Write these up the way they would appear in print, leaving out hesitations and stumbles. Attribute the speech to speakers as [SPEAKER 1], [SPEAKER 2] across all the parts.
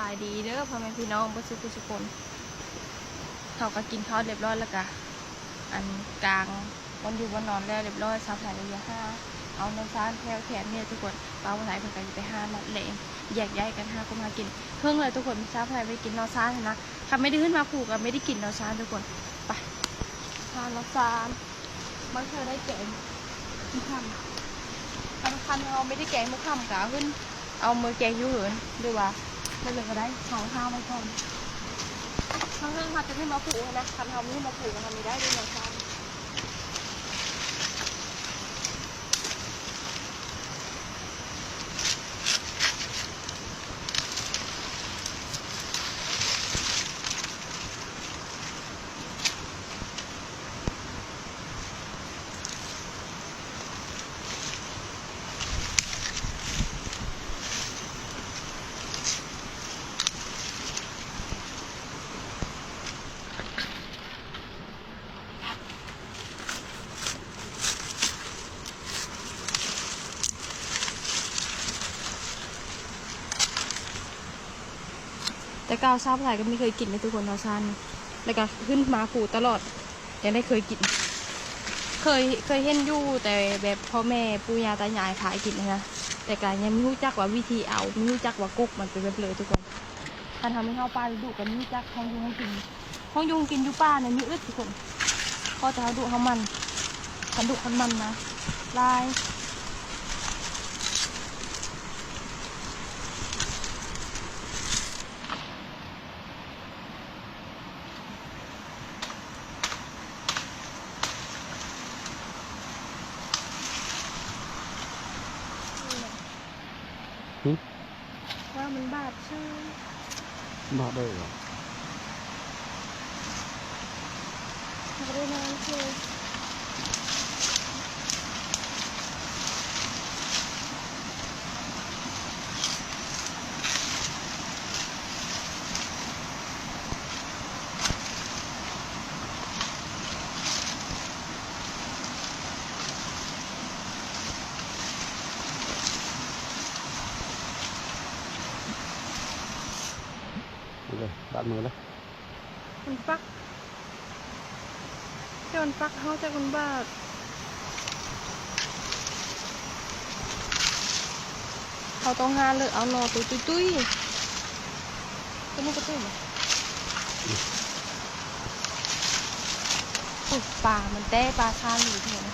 [SPEAKER 1] ายดีเด้อพ่อแม่พี่น้องบ่สุขทุกคนเขาก็กินข้าวเรียบร้อยแล้วก็อันกลางวันอยู่วันนอนแล้วเรียบร้อยซับถ่ายระยะ5เอาน้ำซานแถวแขนเนี่ยทุกคนป้าวันไหนเพิ่นก็สิไปหานัดเลงแยกย้ายกันหาคนมากินเพิ่งเลยทุกคนซับถ่ายไปกินน้ำซานนะถ้าไม่ได้ขึ้นมาผูกก็ไม่ได้กินน้ำซานทุกคนไปทานน้ำซานมันเคยได้แกงมื้อค่ำคันเราไม่ได้แกงมื้อค่ำก็ขึ้นเอามือแกงอยู่เหินหรือว่าไม่เลยก็ได้ของข้าวไว้ก่อนข้างๆค่ะจะขึ้นมาผูกนะคันเฮาไม่มาผูกทำไม่ได้ด้วยน้ำซานแต่ก้าวซาบไหลก็ไม่เคยกินเลยทุกคนเราซันแล้วก็ขึ้นมาผูตลอดยังได้เคยกินเคยเห็นอยู่แต่แบบพ่อแม่ปู่ย่าตายายขายกินนะแต่ก็ยังไม่รู้จักว่าวิธีเอาไม่รู้จักว่ากกมันเป็นแบบเลยทุกคนถ้าทำให้เข้าป่าดุกันไม่รู้จักห้องยุงกินห้องยุงกินอยู่ป่าเนี่ยมีอึดทุกคนพอจะเอาดุเขามันขันดุขันมันนะลายว่ามันบาดใช่
[SPEAKER 2] บาดได้เหรอ
[SPEAKER 1] ไม่ได้นานเลย
[SPEAKER 2] เลยบาดมือเลย
[SPEAKER 1] มันปักแค่มันปักเขาจะมันบาดเขาต้องหาเลยเอาหนอตุ้ยตัวนี้ก็ตุ้ยมั้ยปลามันแต้ปลาคาหลีเห็น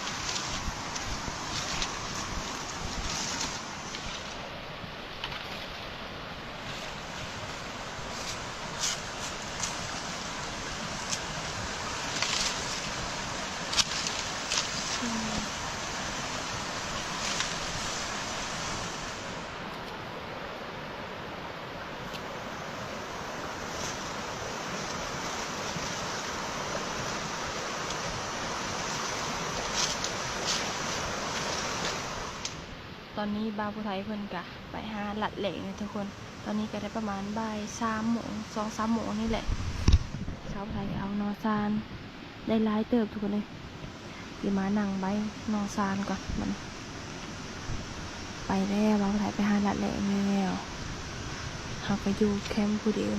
[SPEAKER 1] ตอนนี้บ่าวผู้ไทยเพิ่นกะไปหาหลัดเหล่งนะทุกคนตอนนี้ก็ได้ประมาณบ่าย3 โมง 2-3 โมงนี่แหละชาวไทยเอานอซานได้หลายเติบทุกคนเลยเดี๋ยวมานั่งใบนอซานก่อนมันไปแล้วบ่าวผู้ไทยไปหาหลัดเหล่งแล้วหากไปอยู่แคมป์ผู้เดียว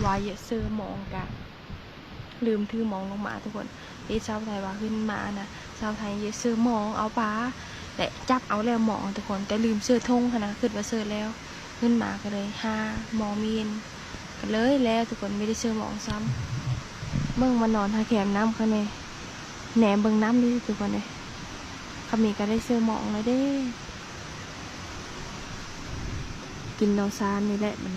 [SPEAKER 1] วายเสื้อมองกะลืมถือมองลงมาทุกคนที่ชาวไทยว่าขึ้นมานะชาวไทยเยอะเสื้อมองเอาปลาแต่จับเอาแล้วมองทุกคนแต่ลืมเสื้อทงนะขึ้นมาเสื้อแล้วขึ้นมาก็เลยมองมีนกันเลยแล้วทุกคนไม่ได้เสื้อมองซ้ำเมื่อมานอนหาแคมน้ำเขาเนี่ยแหนมเบิ่งน้ำดิทุกคนเลยขมีก็ได้เสื้อมองเลยเด้กินนอซานนี่แหละมัน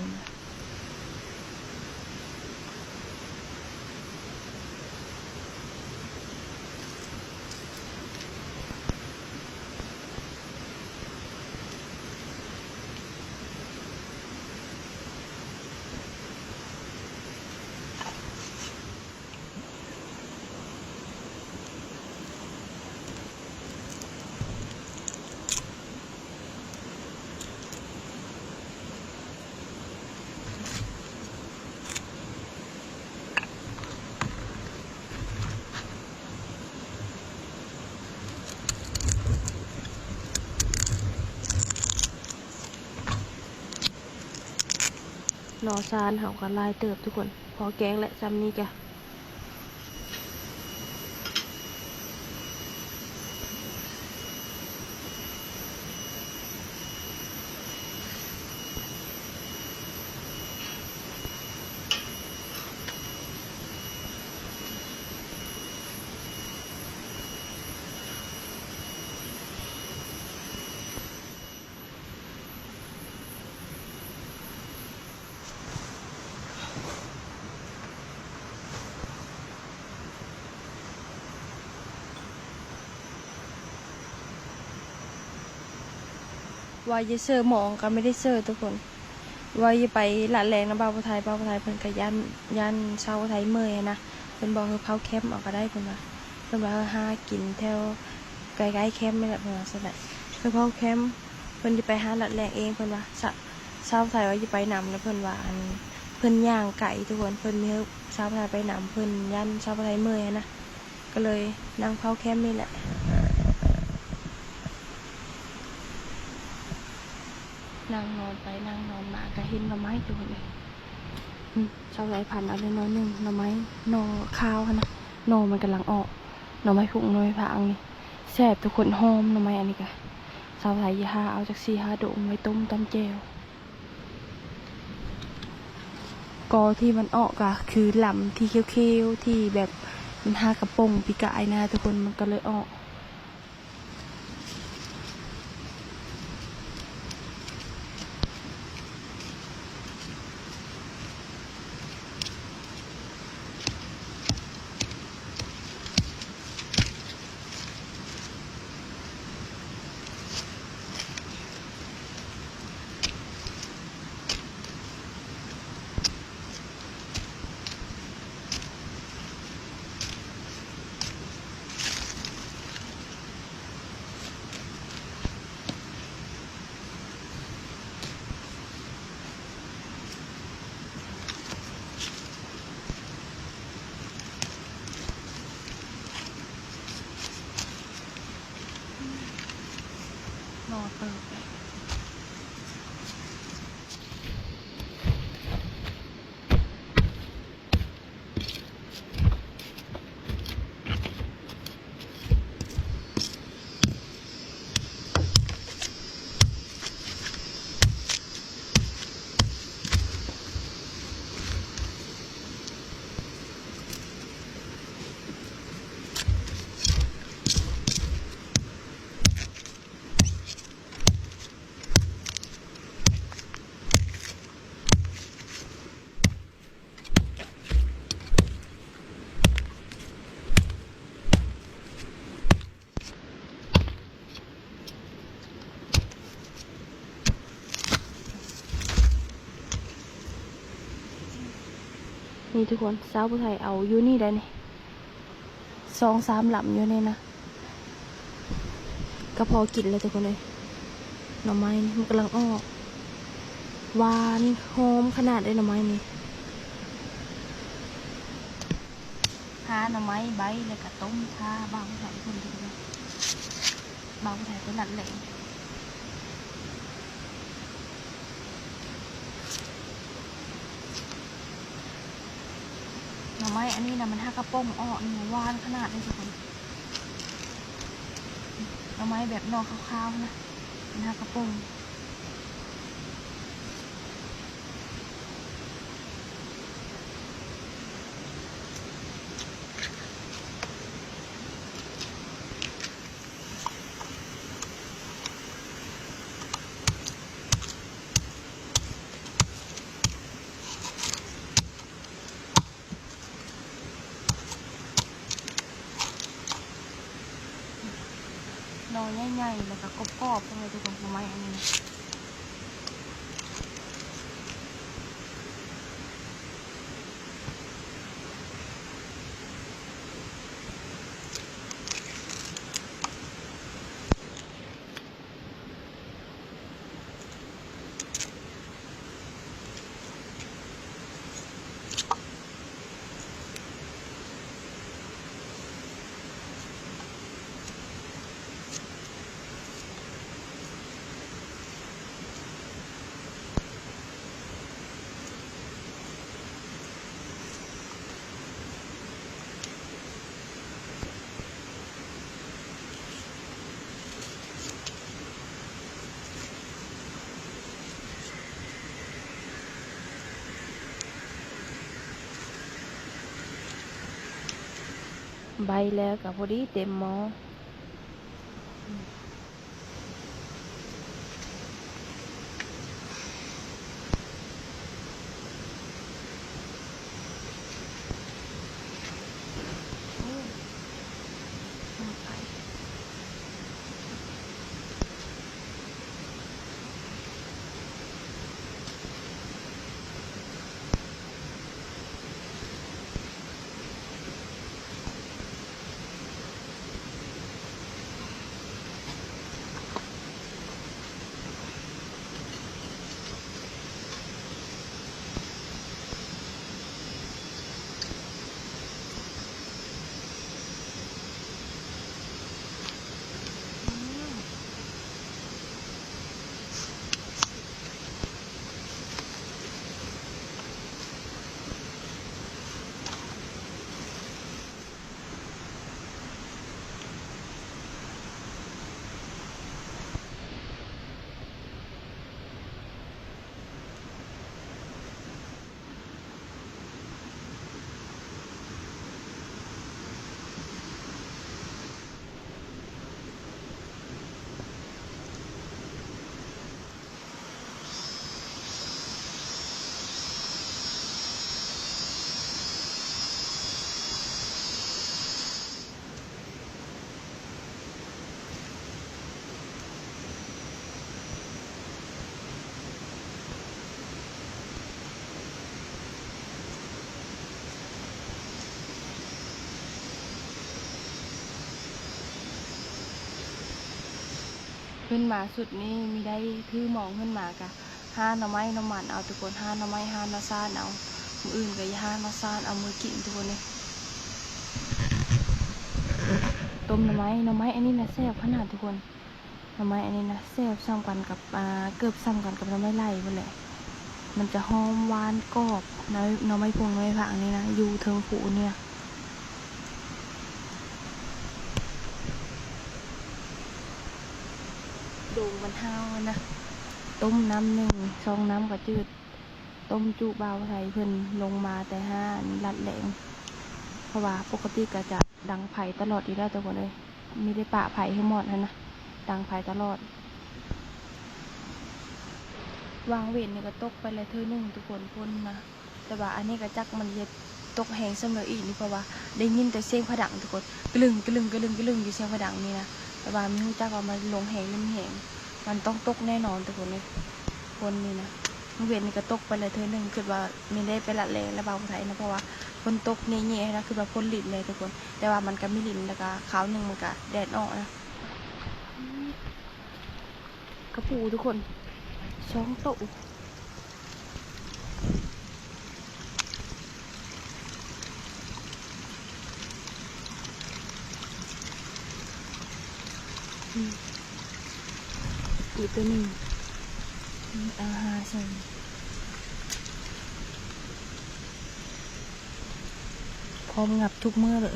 [SPEAKER 1] หน่อซานเฮาก็ลายเติบทุกคนพอแกงและซ้ำนี้จ้ะว่าจะเซอร์หมองก็ไม่ได้เซอร์ทุกคนว่าจะไปละแรงนะบ่าวไทยเพิ่นก็ยันชาวไทยเมื่อยนะเพิ่นบอกเผาแคมป์เอาก็ได้เพิ่นว่าหากินแถวใกล้ๆแคมป์นี่แหละเพิ่นว่าซั่นแหละคือเผาแคมป์เพิ่นสิไปหาละแรงเองเพิ่นว่าชาวไทยว่าสิไปนำแล้วเพิ่นว่าเพิ่นย่างไก่ทุกคนเพิ่นมีชาวไทยไปนำเพิ่นยันชาวไทยเมื่อยนะก็เลยนั่งเผาแคมป์นี่แหละนั่งนอนไปนั่งนอนมาก็เห็นหน่อไม้ตัวนี้ชาวไร่พันธุ์เอาเลยน้อยหนึ่งหน่อไม้หน่อข้าวนะหน่อมันกำลังออกหน่อไม้พุ่งหน่อไม้พางนี่แซ่บทุกคนหอมหน่อไม้อันนี้ก็ชาวไร่ยี่ห้าเอาจาก4-5 ดงไว้ต้มตำแจ่วกอที่มันออกก็คือลำที่เขียวๆที่แบบมันหากระป๋องปีกายนะทุกคนมันก็เลยออกรอเติบนี่ทุกคนสาวผู้ไทยเอาอยู่นี่ได้นี่2-3 ลำอยู่นี่นะก็พอกินเลยทุกคนเลยหน่อไม้นี่มันกำลังออกหวานหอมขนาดเลยหน่อไม้นี่หาหน่อไม้ใบแล้วก็ต้มชาบ่าวผู้ไทยคนทุกคนบ่าวผู้ไทยเป็นหลักแหล่งหน่อไม้อันนี้นะมันหากระป๋องออกนี่หวานขนาดเลยทุกคนหน่อไม้แบบนอกขาวๆนะมันหากระป๋องนอนใหญ่ๆแล้วก็กรอบๆตรงนี้ทุกคนหน่อไม้อันนี้ ใบแล้วกับพอดีเต็มหม้อขึ้นมาสุดนี่มีได้ถือหมองขึ้นมากะห้าหน่อไม้หน่อมันเอาทุกคนห้าหน่อไม้ห้าหน่อซ่านเอามืออื่นก็ห้าหน่อซ่านเอามือกินทุกคนเลยต้มหน่อไม้อันนี้นะแซ่บขนาดทุกคนหน่อไม้อันนี้นะแซ่บซ้ำกันกับเกือบซ้ำกันกับหน่อไม้ไล่หมดเลยมันจะหอมหวานกรอบหน่อไม้พวงหน่อไม้ผักนี่นะอยู่เทิงผูเนี่ยโด่งมันห้าวนะต้มน้ำหนึ่งซองน้ำกับจืดต้มจุเบาไทยเพิ่นลงมาแต่ห้าลัดแหลงเพราะว่าปกติก็จะดังไผ่ตลอดอยู่แล้วทุกคนเลยมีได้ปะไผ่ให้หมดนะดังไผ่ตลอดวางเวทนี่ก็ตกไปเลยเธอหนึ่งทุกคนพ่นมาแต่ว่าอันนี้ก็จักมันจะตกแหงเสมออีกนี่เพราะว่าได้ยินแต่เสียงผดังทุกคนกลึงอยู่เสียงผดังนี่นะแต่ว่าไม่รู้จักว่ามันลงแหงลงแหงมันต้องตกแน่นอนทุกคนเลยคนนี่นะเวทนี่ก็ตกไปเลยเธอหนึ่งคือว่าไม่ได้ไปละเลงและเบาไทยนะเพราะว่าฝนตกเงี้ยๆนะคือแบบฝนหลินเลยทุกคนแต่ว่ามันก็ไม่หลินแล้วก็ขาวหนึ่งมันก็แดดออกนะกระปูทุกคนช่องโตอีกตัวหนึ่งอาหารใส่พร้อมงับทุกเมื่อเลย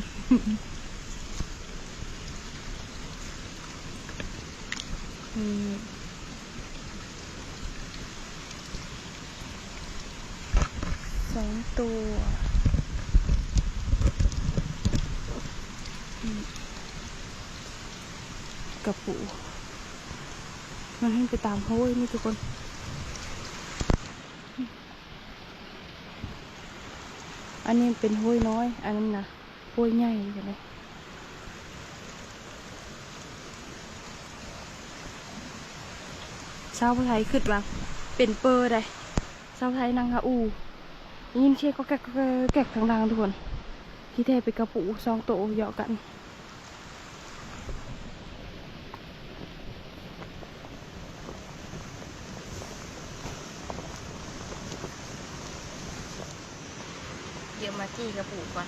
[SPEAKER 1] สองตัวกระปูมันให้ไปตามเขาเว้ยนี่ทุกคนอันนี้เป็นห้วยน้อยอันนั้นนะห้วยใหญ่เลยชาวไทยขึ้นว่าเป็นเปอร์ได้ชาวไทยนางฮาอูยินเชี่ยก็แกะทางดังทุกคนที่แท้เป็นกระปูซองโตเหยาะกันเดี๋ยวมาจี้กระปูก่อน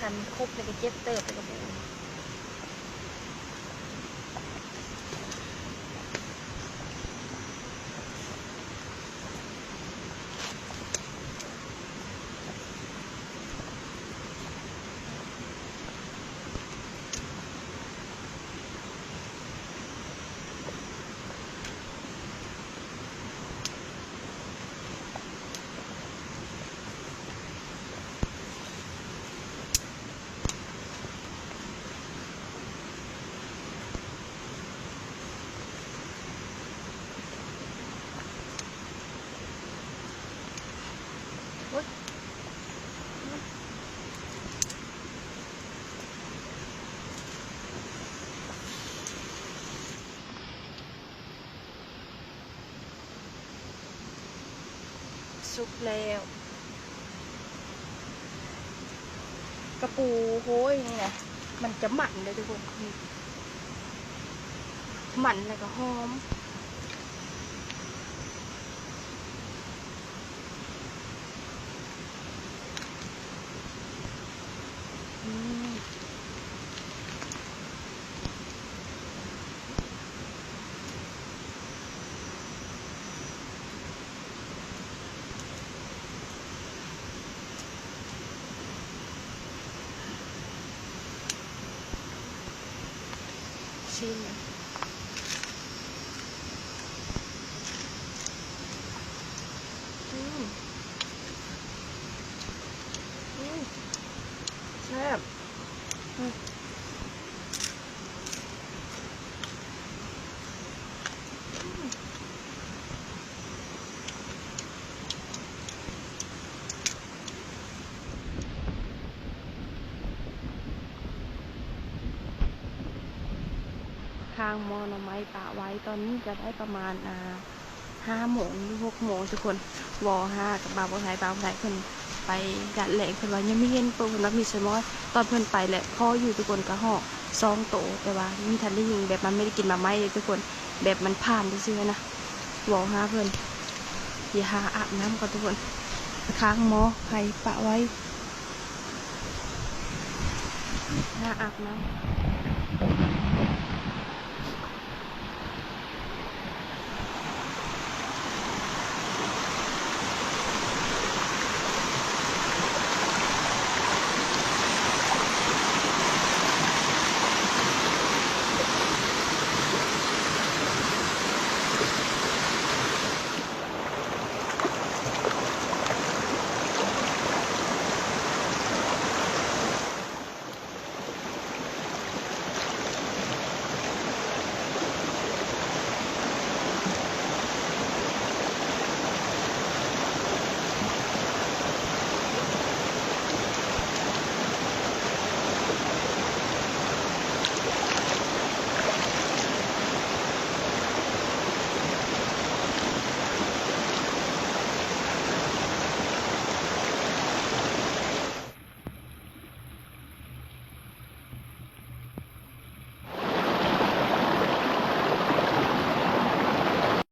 [SPEAKER 1] คันคุบเลยก็เจ็บเติบเลยกระปู สุกแล้วกระปูโห้ยนี่นะมันจะหมันเลยทุกคนนี่หมันแล้วก็หอมอืมชิมอืมอืมแซ่บอืมทางมอหน่อไม้ป่าไว้ตอนนี้จะได้ประมาณ5 โมงหรือ6 โมงทุกคนว5กับบาวไทยคนไปดัดแหลงเพิ่นว่ายังไม่เห็นเพิ่นว่ามีสมอยตอนเพิ่นไปแหละพ่ออยู่ทุกคนก็ห่อ2 โตแต่ว่ามีทันได้ยิงแบบมันไม่ได้กินมาไหมเลยทุกคนแบบมันผ่านซื่อๆนะว5เพิ่นอย่าหาอาบน้ำก่อนทุกคนค้างหมอไผ่ปะไว้หาอาบน้ำ